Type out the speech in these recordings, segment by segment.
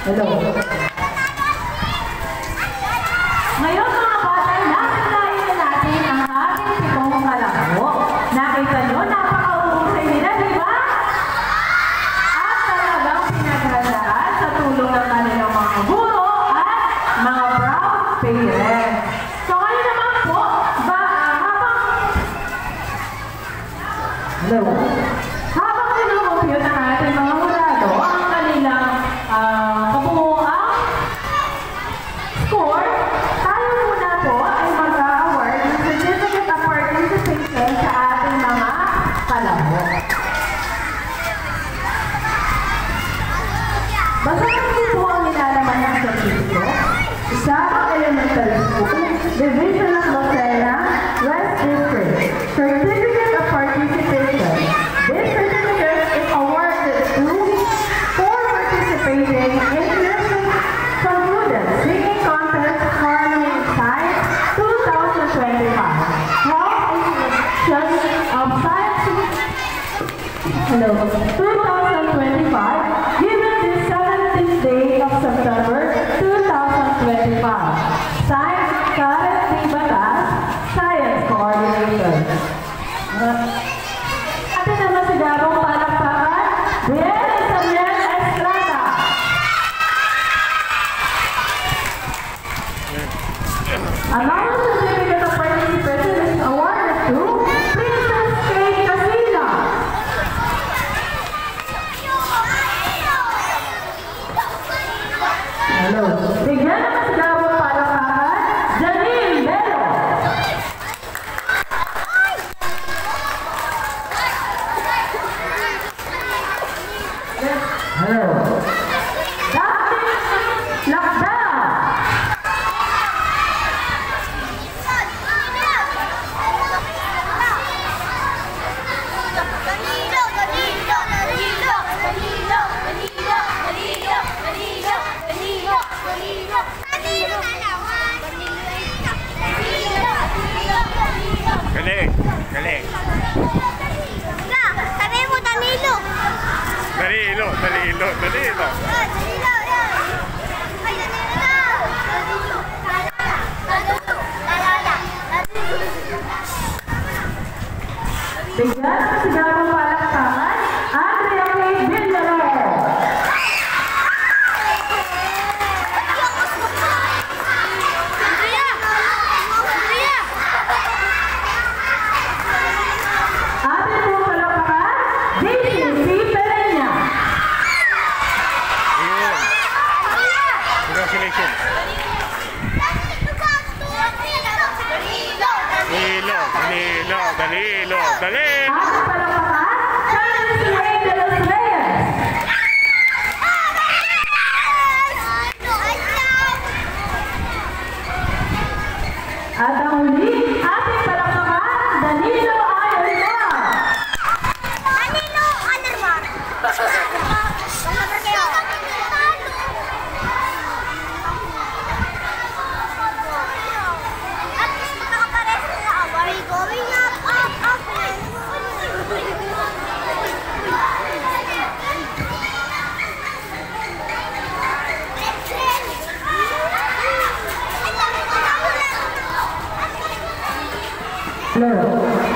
Hello. Ngayon mga bata, nakikita na natin ang ating pitong kalabo. Nakita nyo, napaka-uhusay nila, di ba? At talagang pinaghandaan sa tulong ng kanilang mga guro at mga proud parents. So ngayon naman po, habang sinukompute ng ating mga hurado ang kanilang kabuuang score, tayo muna po ay mag-award ng Certificate of Participation sa ating mga kalabo. Basahin ko po ang nilalaman ng certificate. Isabang Elementary School, Division of Lucena, West District. Certificate of Participation. This certificate is awarded to for participating in music concluded singing contest Harmony in Science 2025. Held in section of Science 2025, given this 17th day of September 2025. Signed, Karen P. Batas, Science Coordinator. Atin naman si Gabong palakpakan, Brian Isabel Estrada. Another certificate of participation is awarded to Princess Kate Casina. Hello. Bigyan naman si Gabong palakpakan, Janine Bello. Hello. Daphne Lakda. Galing, galing. Sabi mo, Danilo. Danilo, Danilo, Danilo. Danilo, yan. Ay, Danilo. Bigyan naman si Gabong palakpakan, Andrea Kate Villarreal. Atin po palakpakan, Daisy C. Pereña. Yun. Congratulations. Danilo, Danilo, Danilo, Danilo. Atin palakpakan, Charles Ray de los Reyes. At ang huli, ating palakpakan, Danilo Ayala. Danilo, Alermar. At least makakapares na ako. Are we going up? Up. Hello.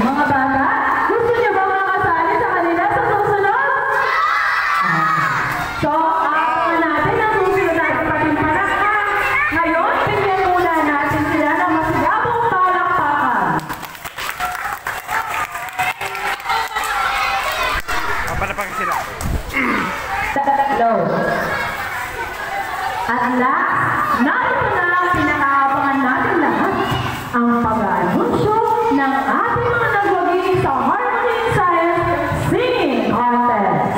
Mga bata, gusto niyo ba makasali sa kanila sa susunod? So, aapakan natin ang susunod natin patimpalakpak. Ngayon, bigyan muna natin sila ng masigabong palakpakan. Papalapakin sila. Hello. At last, narito na ang pinakaabangan natin lahat, ang pag-anunsyo ng ating mga nagwagi sa Harmony in Science Singing Contest.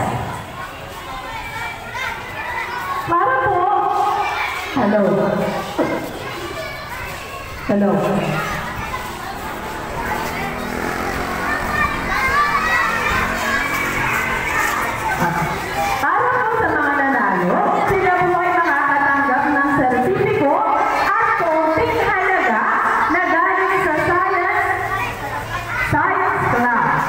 Para po, hello. Hello. Para po sa mga nanalo, sila po ay makakatanggap ng sertipiko at konting halaga na galing sa Science Class.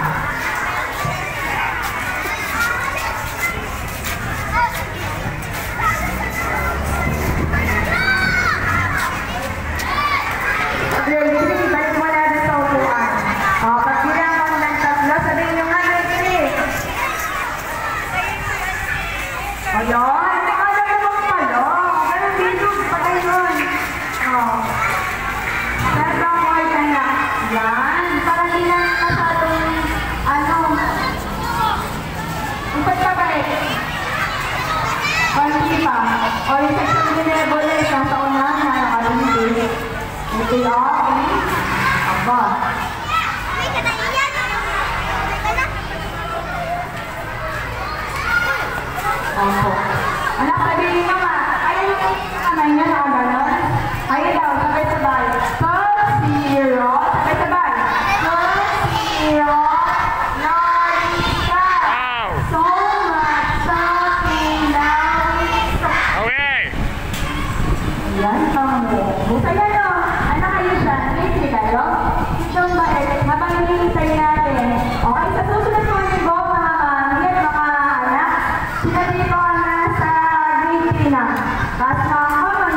Oh. Second word na na. Yan. Parang hindi na masyadong, upat ka balik. Konti pa. O yung section binebole, nasa unahan na nakalimit. Ito yung aba. May ka na iyan. May ka na. Opo. Anak, sabihin mo nga. Ayaw yung kamay niya nakaganon. Ayaw daw, sabay-sabay. Zero, sabay-sabay. Zero, Lorita. Wow! So much something now. Okay! Yan, kamo. Busaya no. Anak kayo siya. Hindi kayo. Itong bait. Habang hinihintay natin. Okay, sa susunod ko ni Bo, mga mamigit, mga anak. Sinabi ko na sa grade 3 na. Tapos mga common.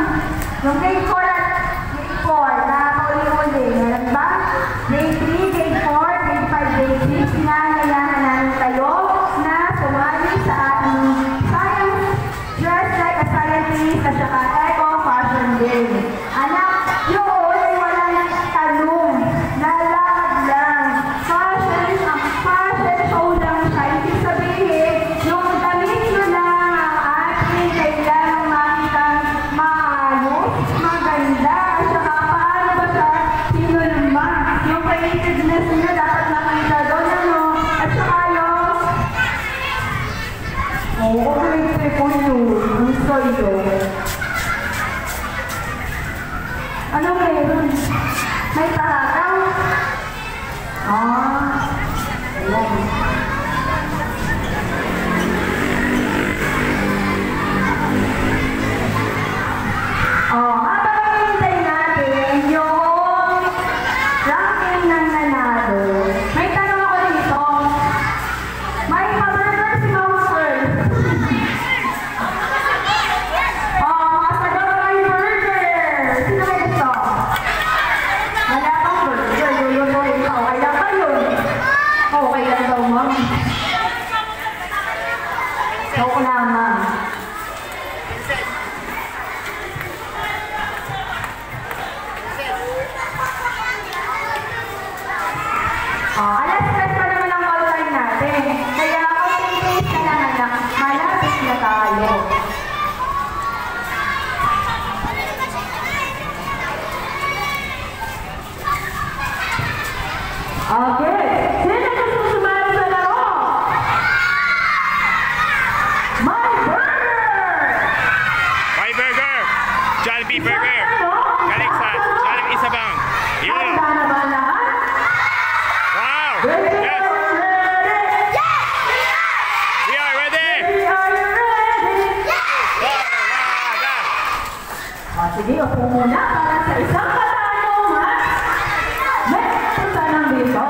Yung grade 4 at grade 4 na pauli-uli. Meron ba? Grade 3, grade 4, grade 5, grade 6. Sinangayahan namin kayo na sumali sa ating science, dress like a scientist, at saka eco fashion day. Anak, yun ay walang tanong. Nalakad lang. Fashion show lang siya. Ibig sabihin, yung damit nyo lang ang ating kailangang makitang maayos, maganda, at saka paano ba siya sinulma. Yung creativeness nyo dapat makita doon, at saka yung okay po yun. Ang sa'yo. Ano meron? May tarataw? Ayan. Habang hinihintay natin yung ranking ng nanalo, may tanong ako dito. May hamburger si Mama Pearl. Masagot may burger. Sino may gusto? Wala pang burger. Lulutuin ka. Okay lang ba yun? Okay lang daw, ma'am. Joke lang, ma'am. Alas 3 pa naman ang call time natin. Kaya konting days na lang, anak. Malapit na tayo. Okay. Sino gusto sumali sa laro? My burger! My burger! Jollibee burger! Galing sa Jollibee Isabang. Yun! Handa na ba lahat? Wow! Ready? Yes! We are ready! Are you ready? Sige, upo muna para sa isang katanungan. Next, punta ng dito.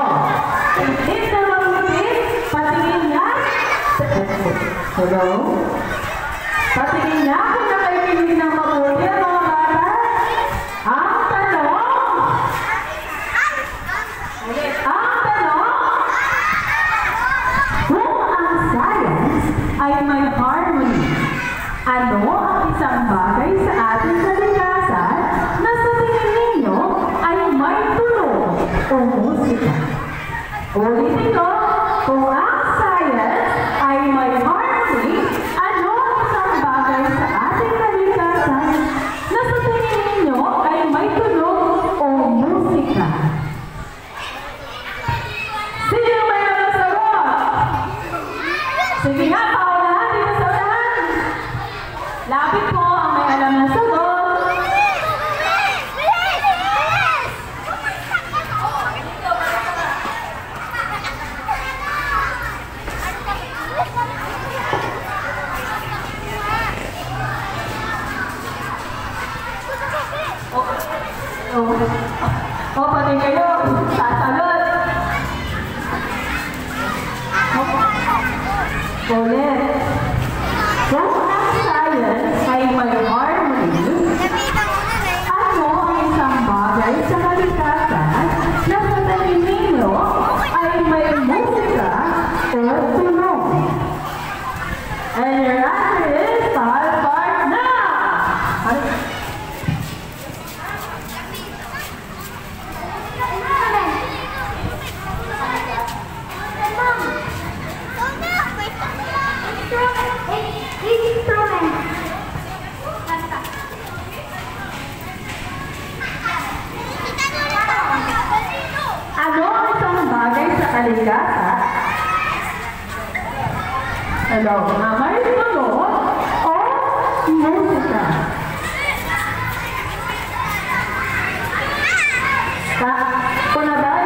Itin na mamutin, patingin niya. Hello? Patingin niya kung nakaikinig ng mabuti ang mga bata. Ang tanong. Kung ang science ay may harmony, ano ang isang bagay sa ating kalikasan na sa tingin ninyo ay may tunog o musika? Ulitin ko, kung ang science ay may harmony, ano ang isang bagay sa ating kalikasan na sa tingin ninyo ay may tunog o musika? Sino may nakasagot? Sige nga, paunahan dito sa unahan. Lapit po ang may alam na sagot. Pati kayo, sasagot. Ulit. Kung ang science ay may harmony, ano ang isang bagay sa kalikasan na sa tingin ninyo ay may musika o tunog? And your answer is start now! Maligasa. Hello, may tanong o musika? Una ba?